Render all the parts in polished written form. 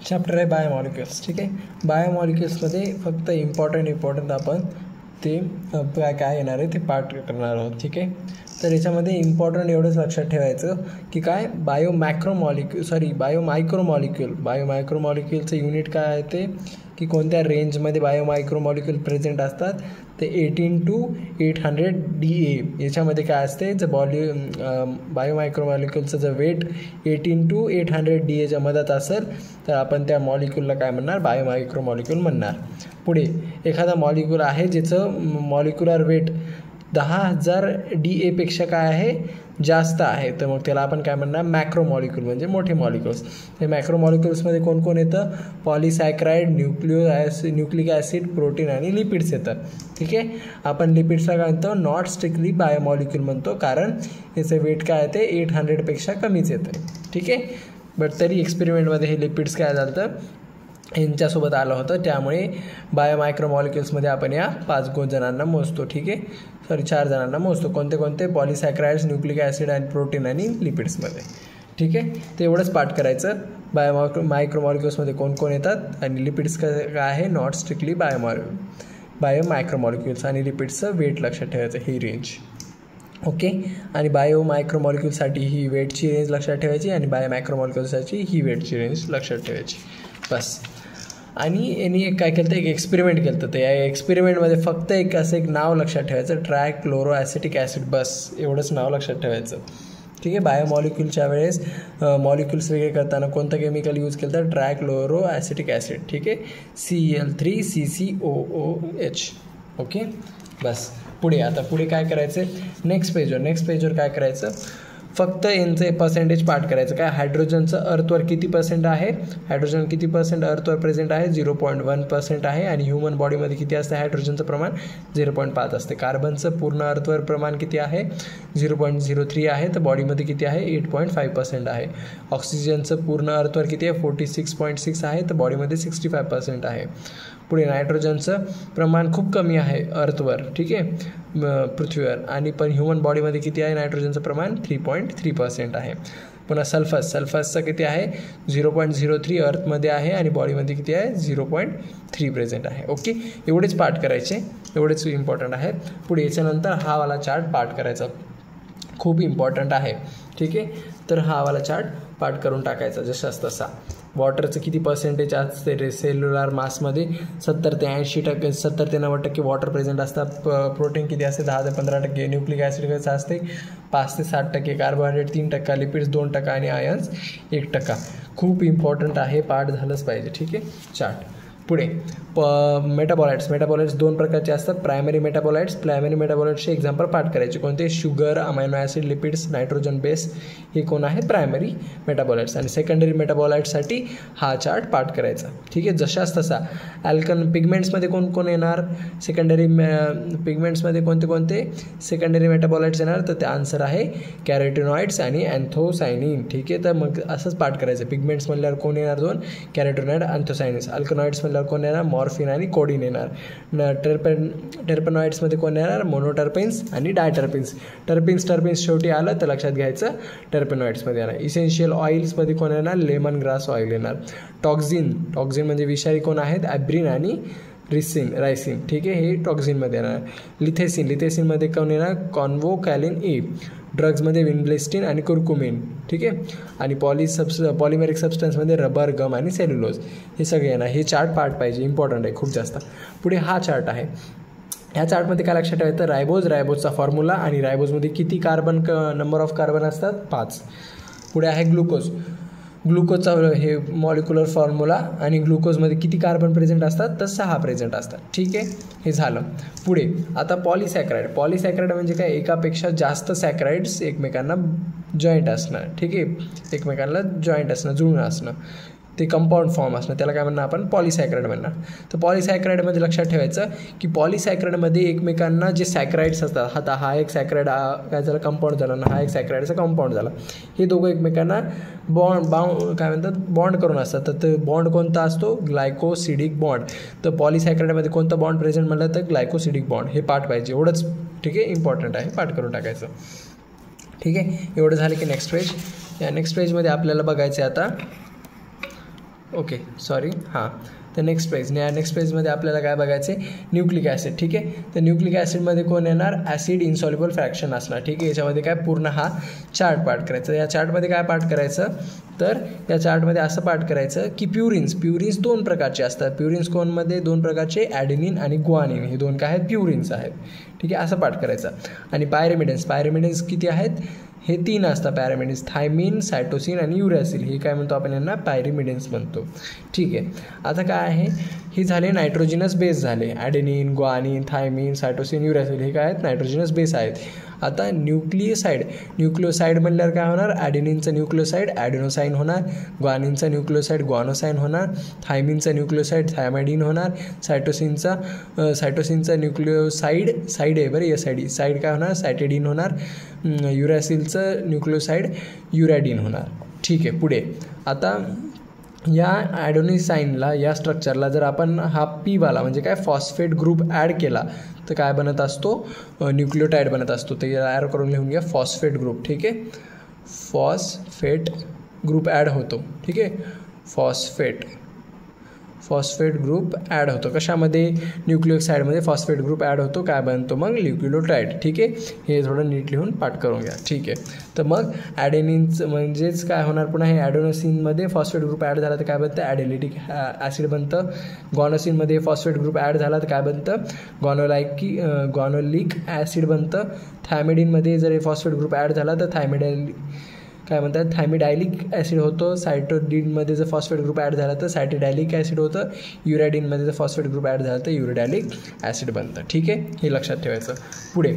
Chapter आहे biomolecules. ठीक आहे, बायोमॉलिक्युल्समध्ये फक्त इम्पॉर्टंट आपण ते काय येणार आहे ते पार्ट करणार आहोत. ठीक आहे, तर याच्यामध्ये इम्पॉर्टंट एवढंच लक्षात ठेवायचं की काय बायोमायक्रोमॉलिक्युलचं युनिट काय आहे ते की कोणत्या रेंजमध्ये बायोमायक्रोमॉलिक्युल प्रेझेंट असतात ते 18 to 800 DA याच्यामध्ये काय असते. जर बायोमायक्रोमॉलिक्युलचं जर वेट 18 to 800 DAच्या मधात असेल तर आपण त्या मॉलिक्युलला काय म्हणणार, बायोमायक्रोमॉलिक्युल म्हणणार. पुढे एखादा मॉलिक्युल आहे ज्याचं मॉलिक्युलर वेट 10,000 DA काय आहे, जास्त आहे, तर मग त्याला आपण काय म्हणणार, मॅक्रोमॉलिक्युल म्हणजे मोठे मॉलिक्युल्स. हे मॅक्रोमॉलिक्युल्समध्ये कोण कोण येतं, पॉलिसॅक्राइड, न्यूक्लिक ॲसिड, प्रोटीन आणि लिपिड्स येतात. ठीक आहे, आपण लिपिड्सला काय म्हणतो, नॉट स्ट्रिक्टली बायोमॉलिक्युल म्हणतो कारण याचं वेट काय आहे ते 800 कमीच येतं. ठीक आहे, बट तरी एक्सपेरिमेंटमध्ये हे लिपिड्स काय झालं यांच्यासोबत आलं होतं, त्यामुळे बायोमायक्रोमॉलिक्युल्समध्ये आपण या 5 जणांना मोजतो. ठीक आहे, 4 जणांना मोजतो. कोणते कोणते, पॉलिसॅक्राइड्स, न्यूक्लिक ॲसिड आणि प्रोटीन आणि लिपिड्समध्ये. ठीक आहे, ते एवढंच पाठ करायचं. मायक्रोमॉलिक्युल्समध्ये कोण कोण येतात आणि लिपिड्स काय आहे, नॉट स्ट्रिक्टली बायोमायक्रोमॉलिक्युल्स आणि लिपिड्सचं वेट लक्षात ठेवायचं, ही रेंज. ओके, आणि बायोमायक्रोमॉलिक्युलसाठी ही वेटची रेंज लक्षात ठेवायची आणि बायोमायक्रोमॉलिक्युल्ससाठी ही वेटची रेंज लक्षात ठेवायची, बस. आणि यांनी काय केलं तर एक एक्सपेरिमेंट केलं तर या एक्सपेरिमेंटमध्ये फक्त असं एक नाव लक्षात ठेवायचं, ट्रायक्लोरोॲसिटिक ॲसिड, बस एवढंच नाव लक्षात ठेवायचं. ठीक आहे, बायोमॉलिक्युलच्या वेळेस मॉलिक्युल्स वेगळे करताना कोणतं केमिकल यूज केलं तर ट्रायक्लोरोॲसिटिक ॲसिड. ठीक आहे, Cl3CCOOH. ओके, बस. पुढे काय करायचं, नेक्स्ट पेजवर काय करायचं, फक्त यांचे पर्सेंटेज पार्ट करायचं. काय, हायड्रोजनचं अर्थवर किती % आहे, हायड्रोजन किती % अर्थवर प्रेझेंट आहे, 0.1% आहे. आणि ह्युमन बॉडीमध्ये किती असते हायड्रोजनचं प्रमाण, 0.5 असते. कार्बनचं पूर्ण अर्थवर प्रमाण किती आहे, 0.03 आहे, तर बॉडीमध्ये किती आहे, 8.5% आहे. ऑक्सिजनचं पूर्ण अर्थवर किती आहे, 46.6 आहे, तर बॉडीमध्ये 65% आहे. पुढे नायट्रोजनचं प्रमाण खूप कमी आहे अर्थवर, ठीक आहे, पृथ्वीवर, आणि पण ह्युमन बॉडीमध्ये किती आहे नायट्रोजनचं प्रमाण, 3.3% आहे. पुन्हा सल्फसचं किती आहे, 0.03 अर्थमध्ये आहे आणि बॉडीमध्ये किती आहे, 0.3 प्रेझेंट आहे. ओके, एवढेच पार्ट करायचे, एवढेच इम्पॉर्टंट आहे. पुढे याच्यानंतर हा वाला चार्ट पार्ट करायचा, खूप इम्पॉर्टंट आहे. ठीक आहे, तर हा वाला चार्ट पार्ट करून टाकायचा जशाच तसा. वॉटरचं किती पर्सेंटेज असते सेल्युलर मासमध्ये, 70 ते 90% वॉटर प्रेझेंट असतात. प्रोटीन किती असते, 10 ते 15%. न्यूक्लिक ॲसिड कसं असते, 5 ते 7%. कार्बोहायड्रेट 3%, लिपिड्स 2% आणि आयन्स 1%. खूप इम्पॉर्टंट आहे, पार्ट झालंच पाहिजे. ठीक आहे, चार्ट. पुढे मेटाबॉलाइट्स 2 प्रकारचे असतात, प्रायमरी मेटाबॉलाइट्सचे एक्झाम्पल पाठ करायचे. कोणते, sugar, amino acid, lipids, nitrogen base, हे कोण आहेत, प्रायमरी मेटाबॉलाइट्स. आणि सेकंडरी मेटाबॉलाइट्ससाठी हा चार्ट पाठ करायचा. ठीक आहे, जशाच तसा. पिगमेंट्समध्ये कोण येणार, सेकंडरी पिगमेंट्समध्ये कोणते सेकंडरी मेटाबॉलाइट्स येणार, तर ते आन्सर आहे कॅरोटिनॉइड्स आणि अँथोसायनिन. ठीक आहे, तर मग असंच पाठ करायचं. पिगमेंट्स म्हणल्यावर कोण येणार, 2 कॅरोटिनॉइड, अँथोसायनिन्स. अल्कनॉइड्स कोण येणार, मॉर्फिन आणि कोडिन येणार. टर्पेनॉइड्समध्ये कोण येणार, मोनोटर्पेन्स आणि डायटर्पेन्स. टर्पिन्स शेवटी आलं तर लक्षात घ्यायचं, टर्पेनॉइड्समध्ये येणार. इसेन्शियल ऑइल्समध्ये कोण येणार, लेमन ग्रास ऑइल येणार. टॉक्झिन म्हणजे विषारी कोण आहेत, ॲब्रिन आणि रायसिन. ठीक आहे, हे टॉक्झिनमध्ये येणार. लिथेसिनमध्ये कोण येणार, कॉन्वोकॅलिन ए. ड्रग्समध्ये विनब्लेस्टिन आणि कुर्कुमिन. ठीक आहे, आणि पॉलिमेरिक सबस्टन्समध्ये रबर, गम आणि सेल्युलोज, हे सगळे येणार. हे चार्ट पार्ट पाहिजे, इम्पॉर्टंट आहे खूप जास्त. पुढे हा चार्ट आहे, ह्या चार्टमध्ये काय लक्षात ठेवायचं, रायबोजचा फॉर्म्युला आणि रायबोजमध्ये किती नंबर ऑफ कार्बन असतात, 5. पुढे आहे ग्लुकोजचा हे मॉलिक्युलर फॉर्म्युला आणि ग्लुकोजमध्ये किती कार्बन प्रेझेंट असतात, तर 6 प्रेझेंट असतात. ठीक आहे, हे झालं. पुढे आता पॉलिसॅक्राइड म्हणजे काय, एकापेक्षा जास्त सॅक्राइड्स एकमेकांना जॉईंट असणं. ठीक आहे, एकमेकांना जॉईंट असणं, जुळून असणं, ते कंपाऊंड फॉर्म असणं, त्याला काय म्हणणार आपण, पॉलिसॅक्राइड म्हणणार. तर पॉलिसॅक्राइडमध्ये लक्षात ठेवायचं की पॉलिसॅक्राइडमध्ये एकमेकांना जे सॅक्राइड्स असतात, आता हा एक सॅक्राइड काय झालं, कंपाऊंड झाला ना, हा एक सॅक्राइडचा कंपाऊंड झाला, हे दोघं एकमेकांना बॉन्ड करून असतात. तर ते बॉन्ड कोणता असतो, ग्लायकोसिडिक बॉन्ड. तर पॉलिसॅक्राइडमध्ये कोणता बॉन्ड प्रेझेंट म्हणलं तर ग्लायकोसिडिक बॉन्ड. हे पाठ पाहिजे, एवढंच. ठीक आहे, इम्पॉर्टंट आहे, पाठ करून टाकायचं. ठीक आहे, एवढं झालं की नेक्स्ट पेज. या नेक्स्ट पेजमध्ये आपल्याला बघायचं आहे आता ओके सॉरी हां. तर नेक्स्ट पेजमध्ये आपल्याला काय बघायचं आहे, न्यूक्लिक ॲसिड. ठीक आहे, तर न्यूक्लिक ॲसिडमध्ये कोण येणार, ॲसिड इन्सॉल्युबल फ्रॅक्शन असणार. ठीक आहे, याच्यामध्ये काय पूर्ण हा चार्ट पार्ट करायचा. या चार्टमध्ये काय पार्ट करायचं, तर या चार्टमध्ये असं पार्ट करायचं की प्युरिन्स दोन प्रकारचे असतात. प्युरिन्स कोणमध्ये दोन प्रकारचे, ॲडेनिन आणि ग्वानिन, हे दोन काय आहेत, प्युरिन्स आहेत. ठीक आहे, असं पार्ट करायचं. आणि पायरिमिडिन्स किती आहेत, हे 3 असतात पॅरामिडिन्स, थायमिन, सायटोसिन आणि युरॅसिल. हे काय म्हणतो आपण, यांना पायरिमिडिन्स म्हणतो. ठीक आहे, आता काय आहे, हे झाले नायट्रोजिनस बेस झाले. ॲडेनिन, ग्वानिन, थायमिन, सायटोसिन, युरॅसिल हे काय आहेत, नायट्रोजिनस बेस आहेत. आता न्यूक्लिओसाइड म्हणल्यावर काय होणार, ॲडेनिनचं न्यूक्लिओसाइड ॲडेनोसाईन होणार, ग्वानिनचा न्यूक्लिओसाइड ग्वानोसाईन होणार, थायमिनचा न्यूक्लिओसाइड थायमॅडिन होणार, सायटोसिनचा न्यूक्लिओसाइड आहे बरं, या साईड काय होणार, सायटेडिन होणार, युरॅसिलचं न्यूक्लिओसाइड युरॅडिन होणार. ठीक आहे, पुढे आता या ॲडेनोसाईनला, या स्ट्रक्चरला जर आपण हा पीवाला म्हणजे काय फॉस्फेट ग्रुप ॲड केला तर काय बनत असतो, न्यूक्लियोटाईड बनत असतो. तर याला ॲड करून लिहून घ्या फॉस्फेट ग्रुप. ठीक आहे, फॉस्फेट ग्रुप ॲड होतो. ठीक आहे, फॉस्फेट ग्रुप ॲड होतो. कशामध्ये, न्यूक्लियोसाइडमध्ये फॉस्फेट ग्रुप ॲड होतो. काय बनतो मग, न्यूक्लियोटाईड. ठीक आहे, हे थोडं नीट लिहून पाठ करून घ्या. ठीक आहे, तर मग ॲडेनिनचं म्हणजेच काय होणार, पुन्हा हे ॲडेनोसिनमध्ये फॉस्फेट ग्रुप ॲड झाला तर काय बनतं, ॲडेलिटिक ॲसिड बनतं. गॉनोसिनमध्ये फॉस्फेट ग्रुप ॲड झाला तर काय बनतं, गॉनोलिक ॲसिड बनतं. थायमिडिनमध्ये जर फॉस्फेट ग्रुप ॲड झाला तर थायमिडायलिक ॲसिड होतं. सायटोडिनमध्ये जर फॉस्फेट ग्रुप ॲड झाला तर सायटिडायलिक ॲसिड होतं. युरॅडिनमध्ये जर फॉस्फेट ग्रुप ॲड झाला तर युरॅडायलिक ॲसिड बनतं. ठीक आहे, हे लक्षात ठेवायचं. पुढे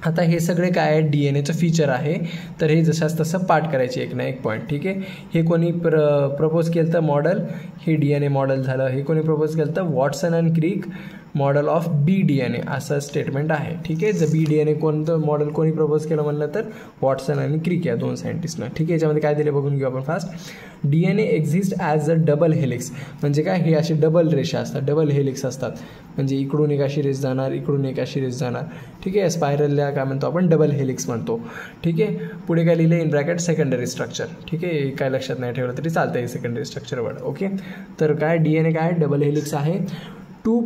आता हे सगळे काय आहे, DNA फीचर आहे. तर हे जसंच तसं पाठ करायचे एक ना एक पॉईंट. ठीक आहे, हे कोणी प्रपोज केलं तर मॉडेल, हे DNA मॉडेल झालं. हे कोणी प्रपोज केलं तर Watson and Crick model of BDNA असं स्टेटमेंट आहे. ठीक आहे, जर BDNA कोणतं मॉडेल कोणी प्रपोज केलं म्हणलं तर वॉटसन आणि क्रिक या 2 सायंटिस्टना. ठीक आहे, याच्यामध्ये काय दिले बघून घेऊ आपण fast. DNA exist as a double helix. म्हणजे काय, हे असे डबल रेषा असतात, डबल हेलिक्स असतात. म्हणजे इकडून एक अशी रेस जाणार, इकडून एक अशी रेस जाणार. ठीक आहे, स्पायरलला काय म्हणतो आपण, डबल हेलिक्स म्हणतो. ठीक आहे, पुढे काय लिहिलं, इन ब्रॅकेट सेकंडरी स्ट्रक्चर. ठीक आहे, काय लक्षात नाही ठेवलं तरी चालतं, हे सेकंडरी स्ट्रक्चर वर्ड. ओके, तर काय DNA काय डबल हेलिक्स आहे. two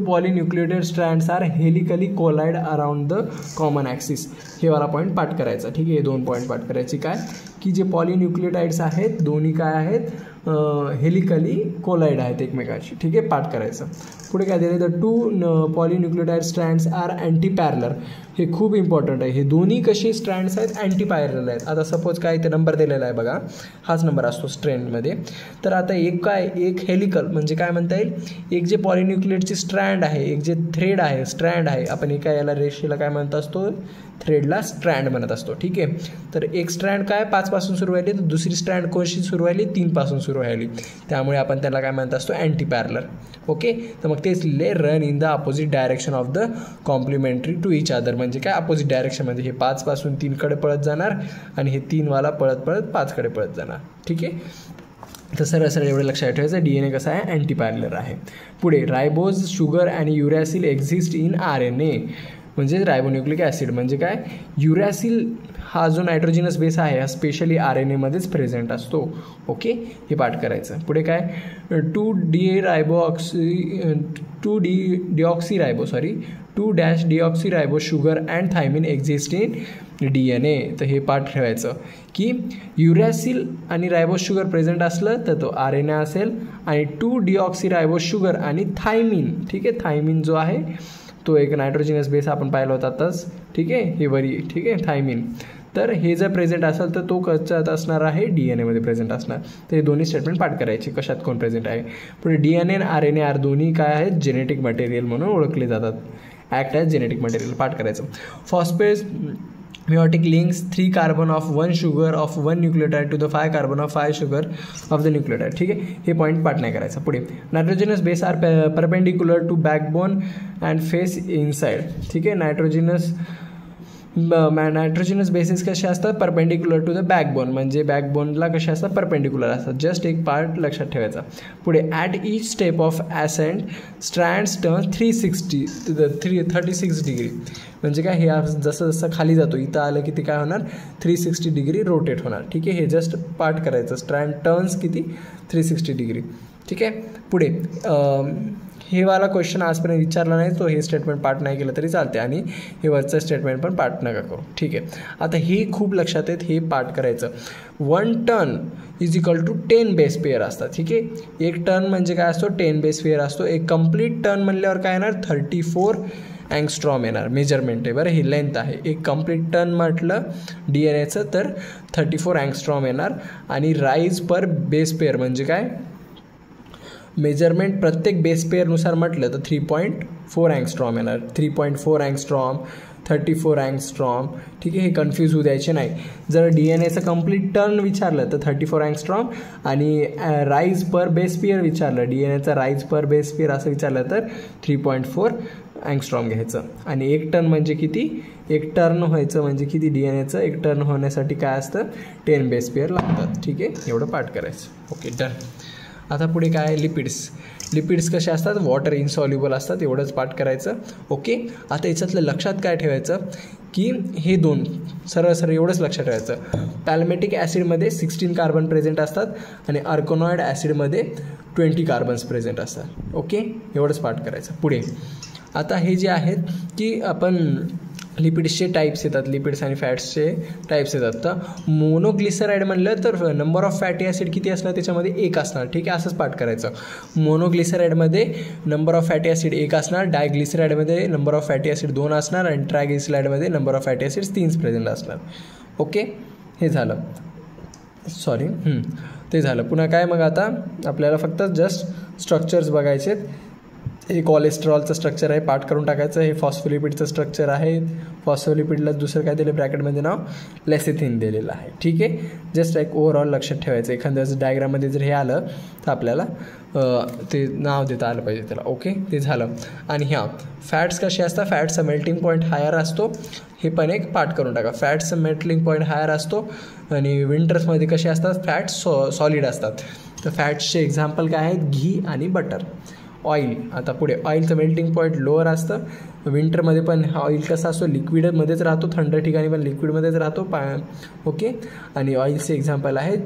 polynucleated strands are helically collide around the common axis. हे वाला पॉईंट पाठ करायचा. ठीक आहे, हे 2 पॉईंट पाठ करायचे. काय की जे पॉलिन्यूक्लियोटाइड्स आहेत दोन्ही काय आहेत, हेलिकली कोलाइड आहेत एकमेकांशी. ठीक आहे, पाठ करायचं. पुढे काय दिलं, the 2 polynucleotide strands are anti parallel. हे खूप इम्पॉर्टंट आहे. हे दोन्ही कसे स्ट्रँड्स आहेत, अँटी पॅरलर आहेत. आता सपोज काय इथे नंबर दिलेला आहे बघा, हाच नंबर असतो स्ट्रँडमध्ये. तर आता एक हेलिकल म्हणजे काय म्हणता येईल, एक जे पॉलिन्यूक्लिएटची स्ट्रँड आहे, एक जे थ्रेड आहे, स्ट्रँड आहे, आपण एका याला रेषेला काय म्हणत असतो, थ्रेडला स्ट्रँड म्हणत असतो. ठीक आहे, तर एक स्ट्रँड काय 5 पासून सुरू व्हायली, तर दुसरी स्ट्रँड कोणशी सुरू व्हायली, 3 पासून सुरू व्हायली. त्यामुळे आपण त्याला काय म्हणत असतो, अँटी पॅरलर. ओके, तर मग तेच लिहिले, run in the opposite direction of the complementary to each other. म्हणजे काय, अपोजिट डायरेक्शनमध्ये हे 5 पासून 3 कडे पळत जाणार आणि हे 3 वाला पळत 5 कडे पळत जाणार. ठीक आहे, तर सरळ एवढं लक्षात ठेवायचं, DNA कसं आहे, अँटी पॅरलर आहे. पुढे रायबोज, शुगर आणि युरॅसिल एक्झिस्ट इन RNA. म्हणजे रायबोन्यूक्लिक ॲसिड म्हणजे काय, युरॅसिल हा जो नायट्रोजिनस बेस आहे हा स्पेशली RNAमध्येच प्रेझेंट असतो. ओके, हे पाठ करायचं. पुढे काय, 2-deoxyribo sugar and thymine exist in DNA. तर हे पाठ ठेवायचं की युरॅसिल आणि रायबोस शुगर प्रेझेंट असलं तर तो RNA असेल, आणि 2-deoxyribo शुगर आणि थायमिन. ठीक आहे, थायमिन जो आहे तो एक नायट्रोजिनस बेस आपण पाहिला होता आताच. ठीक आहे, हे वरी. ठीक आहे, थायमिन. तर हे जर प्रेझेंट असेल तर तो कशात असणार आहे, DNA प्रेझेंट असणार. तर हे दोन्ही स्टेटमेंट पाठ करायचे, कशात कोण प्रेझेंट आहे. पुढे DNA आणि RNA दोन्ही काय आहेत, जेनेटिक मटेरियल म्हणून ओळखले जातात, ॲक्ट ॲज जेनेटिक मटेरियल. पाठ करायचं. Phosphate meiotic links 3 carbon of 1 sugar of 1 nucleotide to the 5 carbon of 5 sugar of the nucleotide. ठीक आहे, हे पॉईंट पाठ नाही करायचं. पुढे nitrogenous base are perpendicular to backbone and face inside. ठीक आहे, नायट्रोजिनस नायट्रोजनस बेसिस कसे असतात, परपेंडिक्युलर टू द बॅकबोन, म्हणजे बॅकबोनला कसे असतात, परपेंडिक्युलर असतात. जस्ट एक पार्ट लक्षात ठेवायचा. पुढे at each step of ascent strands turn 36 degree. म्हणजे काय, हे जसं जसं खाली जातो इथं आलं की ते काय होणार, 360 डिग्री रोटेट होणार. ठीक आहे, हे जस्ट पार्ट करायचं. स्ट्रँड टर्न्स किती, 360 डिग्री. ठीक आहे. पुढे हे वाला क्वेश्चन आजपर्यंत विचारला नाही, तो हे स्टेटमेंट पार्ट नाही केलं तरी चालते, आणि हे वरचं स्टेटमेंट पण पार्ट नका करू. ठीक आहे. आता हे खूप लक्षात येत, हे पार्ट करायचं. 1 turn is equal to 10 base pair असतात. ठीक आहे. 1 टन म्हणजे काय असतो, 10 बेस पेअर असतो. एक कंप्लीट टन म्हणल्यावर काय येणार, 34 अँगस्ट्रॉम येणार. मेजरमेंट आहे बरं, ही लेंथ आहे. एक कंप्लीट टन म्हटलं DNA तर 34 अँगस्ट्रॉम येणार. आणि राईज पर बेस पेअर म्हणजे काय, मेजरमेंट प्रत्येक बेस पेअरनुसार म्हटलं तर 3.4 अँगस्ट्रॉम येणार. 3.4 अँगस्ट्रॉम, 34 अँगस्ट्रॉम. ठीक आहे, हे कन्फ्यूज होऊ द्यायचे नाही. जर DNAचं कंप्लीट टर्न विचारलं तर 34 अँगस्ट्रॉम, आणि राईज पर बेस पेअर विचारलं, DNAचा राईज पर बेस पेअर असं विचारलं तर 3.4 अँगस्ट्रॉम घ्यायचं. आणि 1 टन म्हणजे किती, 1 टर्न व्हायचं म्हणजे किती, DNAचं 1 टर्न होण्यासाठी काय असतं, 10 बेस पेअर लागतात. ठीक आहे, एवढं पाठ करायचं. Okay, done. आता पुढे काय आहे, लिपिड्स कसे असतात, वॉटर इनसॉल्युबल असतात. एवढंच पाठ करायचं. ओके. आता याच्यातलं लक्षात काय ठेवायचं की हे दोन सरळ एवढंच लक्षात ठेवायचं. पॅल्मेटिक ॲसिडमध्ये 16 कार्बन प्रेझेंट असतात, आणि आर्कोनॉइड ॲसिडमध्ये 20 कार्बन्स प्रेझेंट असतात. ओके, एवढंच पाठ करायचं. पुढे आता हे जे आहेत की आपण लिपिड्सचे टाईप्स येतात, लिपिड्स आणि फॅट्सचे टाईप्स येतात. तर मोनोग्लिसराईड म्हणलं तर नंबर ऑफ फॅटी ॲसिड किती असणार, त्याच्यामध्ये 1 असणार. ठीक आहे, असंच पाठ करायचं. मोनोग्लिसराईडमध्ये नंबर ऑफ फॅटी ॲसिड 1 असणार, डायग्लिसराईडमध्ये नंबर ऑफ फॅटी ॲसिड 2 असणार, आणि ट्रायग्लिसराईडमध्ये number of fatty acids 3 present असणार. ओके, हे झालं. सॉरी, ते झालं. पुन्हा काय, मग आता आपल्याला फक्त जस्ट स्ट्रक्चर्स बघायचे. हे कोलेस्ट्रॉलचं स्ट्रक्चर आहे, पाठ करून टाकायचं. हे फॉस्फोलिपिडचं स्ट्रक्चर आहे. फॉस्फोलिपिडला दुसरं काय दिलं, ब्रॅकेटमध्ये नाव लेसिथिन दिलेलं आहे. ठीक आहे, जस्ट एक ओव्हरऑल लक्षात ठेवायचं. एखाद्या डायग्राममध्ये जर हे आलं तर आपल्याला ते नाव देता आलं पाहिजे त्याला. ओके, ते झालं. आणि ह्या फॅट्स कसे असतात, फॅट्सचा मेल्टिंग पॉईंट हायर असतो. हे पण एक पाठ करून टाका. फॅट्सचा मेल्टिंग पॉईंट हायर असतो, आणि विंटर्समध्ये कसे असतात, फॅट्स सॉलिड असतात. तर फॅट्सचे एक्झाम्पल काय आहेत, घी आणि बटर. ऑइल, आता पुढे ऑइलचं मेल्टिंग पॉईंट लोअर असतं. विंटरमध्ये पण हा ऑइल कसा असतो, लिक्विडमध्येच राहतो, थंड ठिकाणी पण लिक्विडमध्येच राहतो. ओके, आणि ऑइलचे एक्झाम्पल आहेत,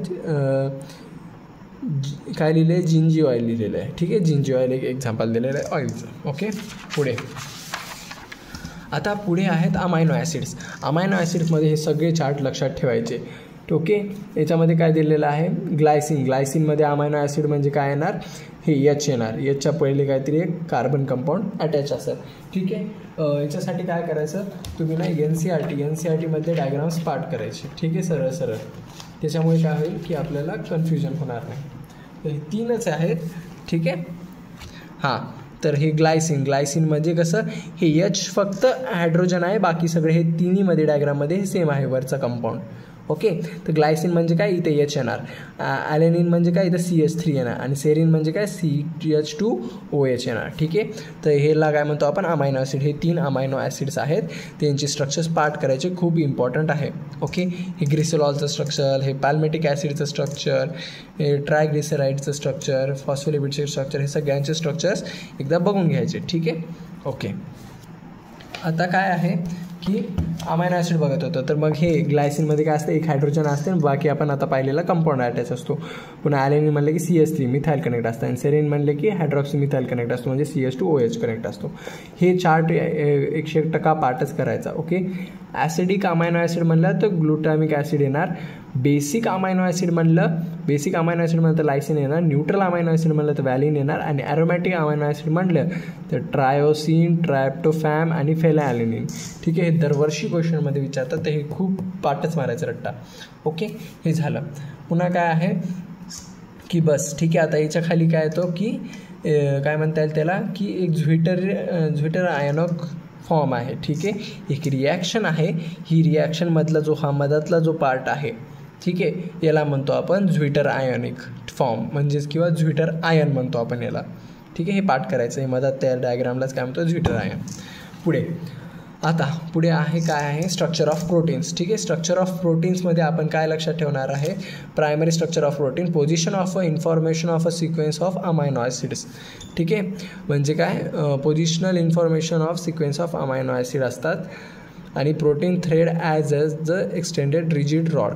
काय लिहिलं आहे, जिंजी ऑइल लिहिलेलं आहे. ठीक आहे, जिंजी ऑइल एक एक्झाम्पल दिलेलं आहे ऑइलचं. ओके, पुढे आता पुढे आहेत अमायनो ॲसिड्स. अमायनो ॲसिड्समध्ये हे सगळे चार्ट लक्षात ठेवायचे. ओके, याच्यामध्ये काय दिलेलं आहे, ग्लायसिनमध्ये अमायनो ॲसिड म्हणजे काय येणार, हे एच येणार. एचच्या पहिले काहीतरी एक कार्बन कंपाऊंड अटॅच असेल. ठीक आहे, याच्यासाठी काय करायचं, तुम्ही ना NCERTमध्ये डायग्राम्स पाठ करायचे. ठीक आहे, सरळ. त्याच्यामुळे काय होईल की आपल्याला कन्फ्युजन होणार नाही. तर हे 3च आहेत. ठीक आहे. हां, तर हे ग्लायसिन म्हणजे कसं, हे एच फक्त हायड्रोजन आहे, बाकी सगळे हे तिन्हीमध्ये डायग्राममध्ये हे सेम आहे वरचा कंपाऊंड. ओके, तर ग्लायसिन म्हणजे काय, इथे एच येणार. ॲलेनिन म्हणजे काय, इथं CH3 येणार. आणि सेरिन म्हणजे काय, CH2OH येणार. ठीक आहे, तर हेला काय म्हणतो आपण, अमायनो ॲसिड. हे 3 अमायनो ॲसिड्स आहेत, त्यांची स्ट्रक्चर्स पार्ट करायचे खूप इम्पॉर्टंट आहे. ओके, हे ग्लिसरॉलचं स्ट्रक्चर, हे पॅल्मेटिक ॲसिडचं स्ट्रक्चर, हे ट्रायग्लिसराईडचं स्ट्रक्चर, फॉस्फोलिपिडचे स्ट्रक्चर, हे सगळ्यांचे स्ट्रक्चर्स एकदा बघून घ्यायचे. ठीक आहे. ओके, आता काय आहे की अमायनो ॲसिड बघत होतं, तर मग हे ग्लायसिनमध्ये काय असतं, एक हायड्रोजन असते, बाकी आपण आता पाहिलेला कंपाऊंड अटॅच असतो. पुन्हा ॲलेनिन म्हणले की CH3 मिथाईल कनेक्ट असतं, आणि सेरिन म्हणले की हायड्रॉक्सी मिथाईल कनेक्ट असतो, म्हणजे CH2OH कनेक्ट असतो. हे चार्ट 100% पार्टच करायचा. ओके, ॲसिडिक अमायनो ॲसिड म्हणलं तर ग्लुटामिक ॲसिड येणार. बेसिक अमायनो ॲसिड म्हणलं तर लायसिन येणार. न्यूट्रल अमायनो ॲसिड म्हणलं तर व्हॅलिन येणार. आणि ॲरोमॅटिक अमायनो ॲसिड म्हणलं तर ट्रायोसिन, ट्रायप्टोफॅम आणि फेलाॲलेनिन. ठीक आहे, हे दरवर्षी क्वेश्चनमध्ये विचारतात, तर हे खूप पाठच मारायचं रट्टा. ओके, हे झालं. पुन्हा काय आहे की बस, ठीक आहे. आता याच्या खाली काय येतो की काय म्हणता येईल त्याला, की एक झ्विटर आयनॉक फॉर्म आहे. ठीक आहे, एक रिॲक्शन आहे. ही रिॲक्शनमधला जो हा मधातला जो पार्ट आहे, ठीक आहे, याला म्हणतो आपण झ्विटर आयनिक फॉर्म, म्हणजेच किंवा झ्विटर आयन म्हणतो आपण याला. ठीक आहे, हे पाठ करायचं आहे मधात, त्या डायग्रामलाच काय म्हणतो, झ्विटर आयन. पुढे आता पुढे आहे काय आहे स्ट्रक्चर ऑफ प्रोटीन्स. ठीक आहे, स्ट्रक्चर ऑफ प्रोटीन्समध्ये आपण काय लक्षात ठेवणार आहे, primary structure of protein, position of information of a sequence of amino acids. ठीक आहे, म्हणजे काय positional information of sequence of amino acid असतात आणि protein thread as the extended rigid rod.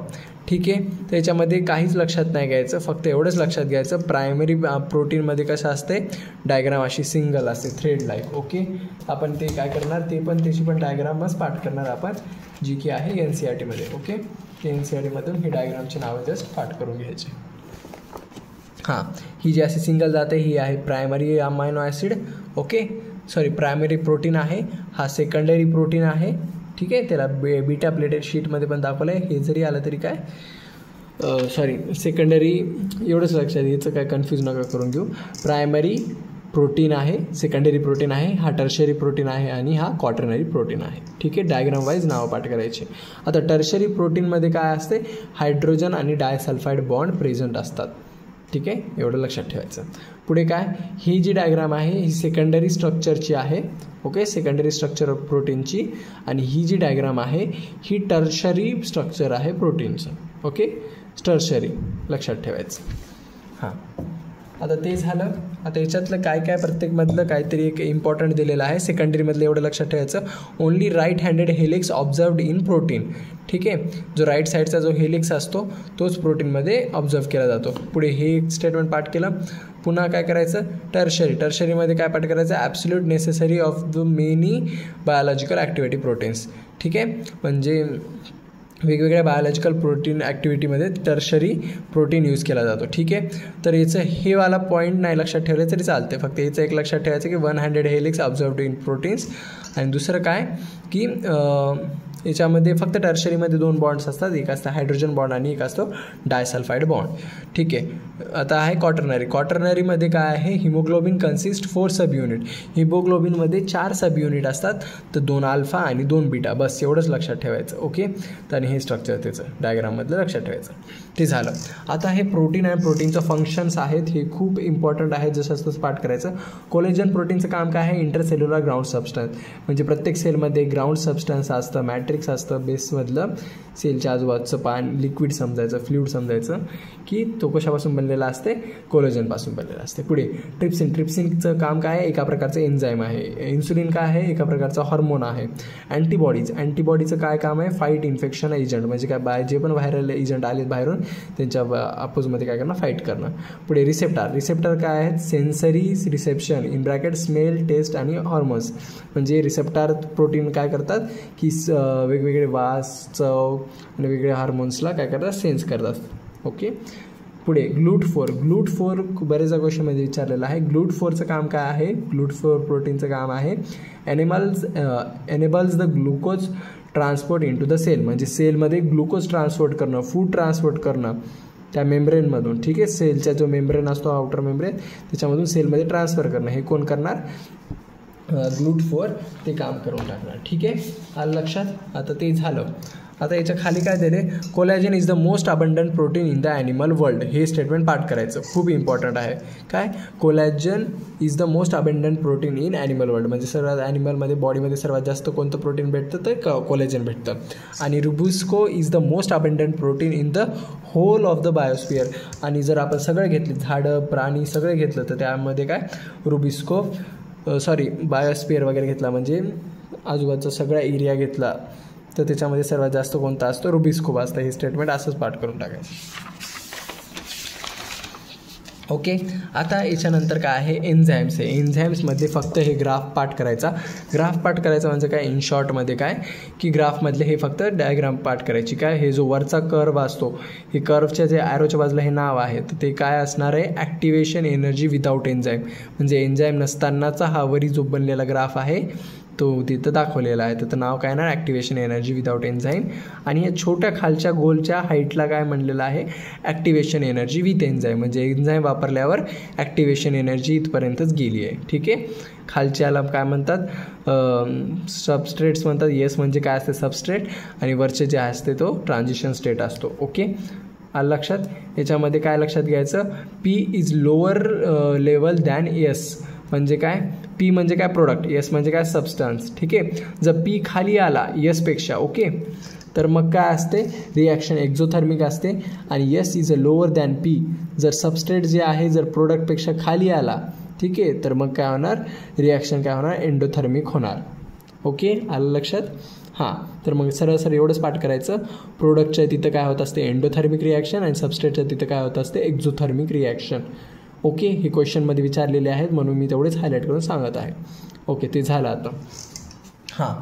ठीक आहे, त्याच्यामध्ये काहीच लक्षात नाही घ्यायचं, फक्त एवढंच लक्षात घ्यायचं प्रायमरी प्रोटीनमध्ये कसं असते डायग्राम अशी सिंगल असते थ्रेड लाईक. ओके, आपण ते काय करणार ते पण त्याची पण डायग्रामच पाठ करणार आपण जी की आहे NCERTमध्ये. ओके, NCERTमधून ही डायग्रामची नावं जस्ट पाठ करून घ्यायची. हां, ही जी अशी सिंगल जाते ही आहे primary amino acid. Okay, sorry primary protein आहे, हा सेकंडरी प्रोटीन आहे. ठीक आहे, त्याला बीटा प्लेटेड शीटमध्ये पण दाखवलं आहे. हे जरी आलं तरी काय सॉरी सेकंडरी एवढंच लक्षात याचं काय कन्फ्यूज नका करून घेऊ. प्रायमरी प्रोटीन आहे, सेकंडरी प्रोटीन आहे, हा टर्शरी प्रोटीन आहे आणि हा क्वाटर्नरी प्रोटीन आहे. ठीक आहे, डायग्राम वाईज नावं पाठ करायचे. आता टर्शरी प्रोटीनमध्ये काय असते, हायड्रोजन आणि डायसल्फाईड बॉन्ड प्रेझेंट असतात. ठीक आहे, एवढं लक्षात ठेवायचं. पुढे काय, ही जी डायग्राम आहे ही सेकंडरी स्ट्रक्चरची आहे. ओके, सेकंडरी स्ट्रक्चर ऑफ प्रोटीनची, आणि ही जी डायग्राम आहे ही टर्शरी स्ट्रक्चर आहे प्रोटीनचं. ओके, टर्शरी लक्षात ठेवायचं. हां, आता ते झालं. आता याच्यातलं काय काय प्रत्येकमधलं काहीतरी एक इम्पॉर्टंट दिलेलं आहे. सेकंडरीमधलं एवढं लक्षात ठेवायचं, only right handed helix observed in protein. ठीक आहे, जो राईट साईडचा जो हेलिक्स असतो तोच प्रोटीनमध्ये ऑब्झर्व केला जातो. पुढे हे एक स्टेटमेंट पाठ केलं. पुन्हा काय करायचं, टर्शरीमध्ये काय पाठ करायचं, absolute necessary of the many biological activity proteins. ठीक आहे, म्हणजे वेगवेगळ्या बायोलॉजिकल प्रोटीन ॲक्टिव्हिटीमध्ये टर्शरी प्रोटीन यूज केला जातो. ठीक आहे, तर याचं हे वाला पॉईंट नाही लक्षात ठेवलं तरी चालते, फक्त याचं एक लक्षात ठेवायचं की 100 हेलिक्स ऑब्झर्व्ड इन प्रोटीन्स. आणि दुसरं काय की याच्यामध्ये फक्त टर्शरीमध्ये 2 बॉन्ड्स असतात, एक असतं हायड्रोजन बॉन्ड आणि एक असतो डायसल्फाईड बॉन्ड. ठीक आहे, आता आहे क्वाटर्नरीमध्ये काय आहे, हिमोग्लोबिन कन्सिस्ट 4 सब युनिट. हिमोग्लोबिनमध्ये 4 सब युनिट असतात, तर 2 अल्फा आणि 2 बीटा, बस एवढंच लक्षात ठेवायचं. ओके, तर आणि हे स्ट्रक्चर त्याचं डायग्राममधलं लक्षात ठेवायचं. ते झालं. आता हे प्रोटीन आणि प्रोटीनचं फंक्शन्स आहेत, हे खूप इम्पॉर्टंट आहेत, जसं तसं पाठ करायचं. कोलेजन प्रोटीनचं काम काय आहे, इंटरसेल्युलर ग्राउंड सबस्टन्स, म्हणजे प्रत्येक सेलमध्ये ग्राउंड सबस्टन्स असतं, मॅट्रिक्स असतं बेसमधलं, सेलच्या आजूबाजूचं पाणी लिक्विड समजायचं, फ्लुइड समजायचं की तो कशापासून बनलेला असते, कोलेजनपासून बनलेला असते. पुढे ट्रिप्सिनचं काम काय आहे, एका प्रकारचं एन्झाईम आहे. इन्सुलिन काय आहे, एका प्रकारचा हॉर्मोन आहे. अँटीबॉडीचं काय काम आहे, फाईट इन्फेक्शन एजंट, म्हणजे काय जे पण व्हायरल एजंट आले बाहेरून त्यांच्या अपोजमध्ये काय करणं, फाईट करणं. पुढे रिसेप्टर काय आहेत, sensory reception in bracket smell, taste आणि हॉर्मोन्स, म्हणजे रिसेप्टर प्रोटीन काय करतात की वेगवेगळे वास, चव आणि वेगवेगळ्या हार्मोन्सला काय करतात, सेन्स करतात. ओके, पुढे ग्लूट4 बरेचदा क्वेश्चनमध्ये विचारलेलं आहे. ग्लूट4चं काम काय आहे, ग्लूट4 प्रोटीनचं काम आहे enables the glucose transport into the cell, म्हणजे सेलमध्ये ग्लुकोज ट्रान्सपोर्ट करणं, फूड ट्रान्सपोर्ट करणं त्या मेम्ब्रेनमधून. ठीक आहे, सेलचा जो मेम्ब्रेन असतो आउटर मेम्ब्रेन त्याच्यामधून सेलमध्ये ट्रान्सफर करणं, हे कोण करणार, ग्लूट4 ते काम करून टाकणार. ठीक आहे, आलं लक्षात. आता ते झालं. आता याच्या खाली काय दिले, collagen is the most abundant protein in the animal world. हे स्टेटमेंट पाठ करायचं, खूप इम्पॉर्टंट आहे. काय, collagen is the most abundant protein in animal world, म्हणजे सर्वात ॲनिमलमध्ये बॉडीमध्ये सर्वात जास्त कोणतं प्रोटीन भेटतं, तर कोलॅजन भेटतं. आणि rubisco is the most abundant protein in the whole of the biosphere. आणि जर आपण सगळे घेतले, झाडं प्राणी सगळे घेतलं, तर त्यामध्ये काय रुबिस्को बायोस्फिअर वगैरे घेतला, म्हणजे आजूबाजूचा सगळा एरिया घेतला, तर त्याच्यामध्ये सर्वात जास्त कोणता असतो, रुबिस्को असतं. हे स्टेटमेंट असंच पाठ करून टाकायचं. ओके, आता याच्यानंतर काय आहे, एन्झाईम्स आहे. एन्झाईम्समध्ये फक्त हे ग्राफ पाठ करायचा. ग्राफ पाठ करायचा म्हणजे काय, इन शॉर्टमध्ये काय की ग्राफमधले हे फक्त डायग्राम पाठ करायची. काय, हे जो वरचा कर्व असतो, हे कर्वच्या जे ॲरोच्या बाजूला हे नाव आहे, तर ते काय असणार आहे, ॲक्टिवेशन एनर्जी विदाऊट एन्झाईम, म्हणजे एन्झाईम नसतानाचा हा वरी जो बनलेला ग्राफ आहे तो तिथं दाखवलेला आहे. त्याचं नाव काय ना, ॲक्टिवेशन एनर्जी विदाऊट एन्झाईम. आणि या छोट्या खालच्या गोलच्या हाईटला काय म्हणलेलं आहे, ॲक्टिवेशन एनर्जी विथ एन्झाईम, म्हणजे एन्झाईम वापरल्यावर ॲक्टिवेशन एनर्जी इथपर्यंतच गेली आहे. ठीक आहे, खालच्याला काय म्हणतात, सबस्ट्रेट्स म्हणतात. येस म्हणजे काय असते, सबस्ट्रेट, आणि वरचे जे असते तो ट्रान्झिशन स्टेट असतो. ओके, आलं लक्षात. याच्यामध्ये काय लक्षात घ्यायचं, P is lower level than S, म्हणजे काय, पी म्हणजे काय प्रोडक्ट, एस म्हणजे काय सबस्टन्स. ठीक आहे, जर पी खाली आला एसपेक्षा ओके तर मग काय असते, रिॲक्शन एक्झोथर्मिक असते. आणि S is a lower than P, जर सबस्ट्रेट जे आहे जर प्रोडक्टपेक्षा खाली आला ठीक आहे तर मग काय होणार, रिॲक्शन काय होणार, एंडोथर्मिक होणार. ओके, आलं लक्षात. हां, तर मग सरळ एवढंच पाठ करायचं. प्रोडक्टच्या तिथं काय होत असते एंडोथर्मिक रिॲक्शन आणि सबस्ट्रेटच्या तिथं काय होत असते एक्झोथर्मिक रिॲक्शन. ओके, हे क्वेश्चनमध्ये विचारलेले आहेत म्हणून मी तेवढेच हायलाईट करून सांगत आहे. ओके, ते झालं आता. हां,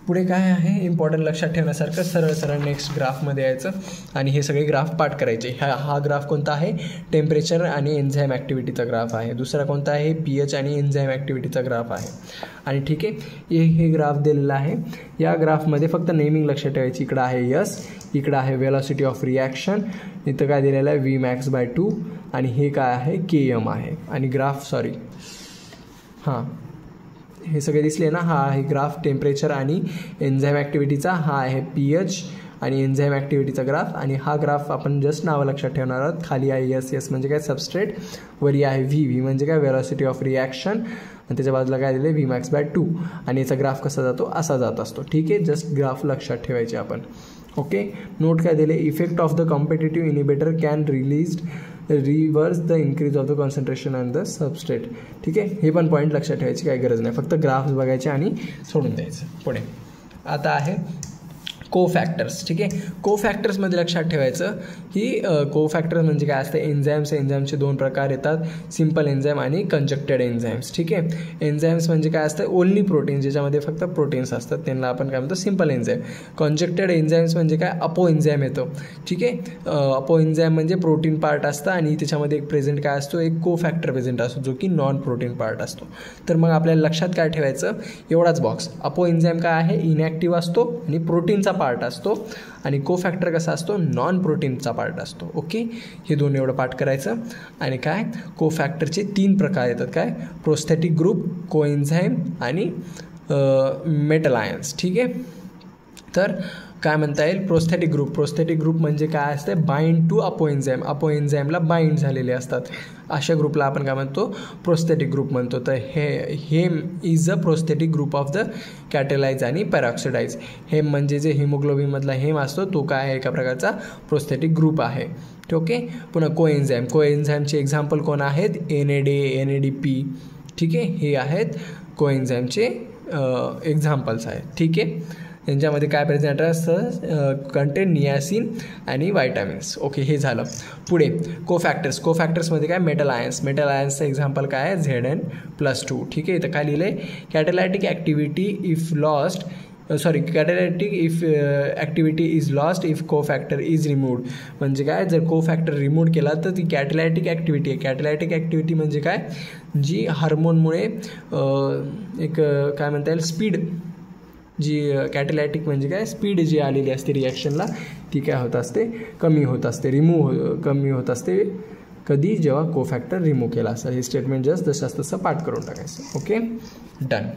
पुढे काय आहे इम्पॉर्टंट लक्षात ठेवण्यासारखं, सरळ नेक्स्ट ग्राफमध्ये यायचं आणि हे सगळे ग्राफ पाठ करायचे. हा ग्राफ कोणता आहे, टेम्परेचर आणि एन्झाईम ॲक्टिव्हिटीचा ग्राफ आहे. दुसरा कोणता आहे, pH आणि एन्झाईम ॲक्टिव्हिटीचा ग्राफ आहे. आणि ठीक आहे, हे ग्राफ दिलेला आहे. या ग्राफमध्ये फक्त नेमिंग लक्षात ठेवायची. इकडं आहे यस, इकडं आहे वेलॉसिटी ऑफ रिॲक्शन, इथं काय दिलेलं आहे Vmax/2 आणि हे काय आहे Km आहे. आणि ग्राफ हां हे सगळे दिसले ना, हा आहे ग्राफ टेम्परेचर आणि एन्झाईम ॲक्टिव्हिटीचा, हा आहे pH आणि एन्झाईम ॲक्टिव्हिटीचा ग्राफ. आणि हा ग्राफ आपण जस्ट नावं लक्षात ठेवणार आहोत. खाली आहे एस म्हणजे काय सबस्ट्रेट, वरी आहे व्ही म्हणजे काय वेलॉसिटी ऑफ रिॲक्शन आणि त्याच्या बाजूला काय दिलं Vmax/2 आणि याचा ग्राफ कसा जातो, असा जात असतो. ठीक आहे, जस्ट ग्राफ लक्षात ठेवायचे आपण. ओके, नोट काय दिले, effect of the competitive inhibitor can reverse the increase of the concentration on the substrate. ठीक आहे, हे पण पॉईंट लक्षात ठेवायची काही गरज नाही, फक्त ग्राफ्स बघायचे आणि सोडून द्यायचं. पुढे आता आहे कोफॅक्टर्स. ठीक आहे, कोफॅक्टर्समध्ये लक्षात ठेवायचं की कोफॅक्टर्स म्हणजे काय असतं, एन्झाईम्सचे 2 प्रकार येतात, सिम्पल एन्झाईम आणि कंजक्टेड एन्झाईम्स. ठीक आहे, एन्झाईम्स म्हणजे काय असतं, ओन्ली प्रोटीन, ज्याच्यामध्ये फक्त प्रोटीन्स असतात त्यांना आपण काय म्हणतो सिम्पल एन्झाईम. कंजक्टेड एन्झाईम्स म्हणजे काय, अपो एन्झाईम येतो. ठीक आहे, अपो एन्झाईम म्हणजे प्रोटीन पार्ट असतं आणि त्याच्यामध्ये एक प्रेझेंट काय असतो, एक कोफॅक्टर प्रेझेंट असतो जो की नॉन प्रोटीन पार्ट असतो. तर मग आपल्याला लक्षात काय ठेवायचं, एवढाच बॉक्स. अपो एन्झाईम काय आहे, इनॅक्टिव्ह असतो आणि प्रोटीनचा पार्ट असतो आणि कोफॅक्टर कसा असतो, नॉन प्रोटीनचा पार्ट असतो. ओके, हे 2 एवढं पाठ करायचं. आणि काय, कोफॅक्टरचे 3 प्रकार येतात, काय, प्रोस्थेटिक ग्रुप, कोएन्झाईम आणि मेटल आयन्स. ठीक आहे, तर काय म्हणता येईल, प्रोस्थेटिक ग्रुप म्हणजे काय असते, बाइंड टू अपो एन्झाईमला बाइंड झालेले असतात. अशा ग्रुपला आपण काय म्हणतो, प्रोस्थेटिक ग्रुप म्हणतो. तर haem is a prosthetic group of the catalase आणि पॅरॉक्सिडाइज. हेम म्हणजे जे हिमोग्लोबिनमधला हेम असतो तो काय आहे, एका प्रकारचा प्रोस्थेटिक ग्रुप आहे. ओके, पुन्हा कोएन्झाईमचे एक्झाम्पल कोण आहेत, NADA, NADP. ठीक आहे, हे आहेत कोएन्झाईमचे एक्झाम्पल्स आहेत. ठीक आहे, यांच्यामध्ये काय प्रेझेंट असतं, कंटेन नियासिन आणि व्हायटामिन्स. ओके, हे झालं. पुढे कोफॅक्टर्समध्ये काय, मेटल आयन्सचं एक्झाम्पल काय आहे, Zn+2. ठीक आहे, इथं काय लिहिलं आहे, catalytic activity is lost if cofactor is removed. म्हणजे काय, जर कोफॅक्टर रिमूव्ह केला तर ती कॅटॅलायटिक ॲक्टिव्हिटी आहे. कॅटॅलायटिक ॲक्टिव्हिटी म्हणजे काय, जी हार्मोनमुळे एक काय म्हणता येईल स्पीड, जी कॅटॅलायटिक म्हणजे काय, स्पीड जी आलेली असते रिॲक्शनला ती काय होत असते, कमी होत असते. कधी, जेव्हा कोफॅक्टर रिमूव्ह केला असं. हे स्टेटमेंट जस्ट तसं पाठ करून टाकायचं. Okay, done.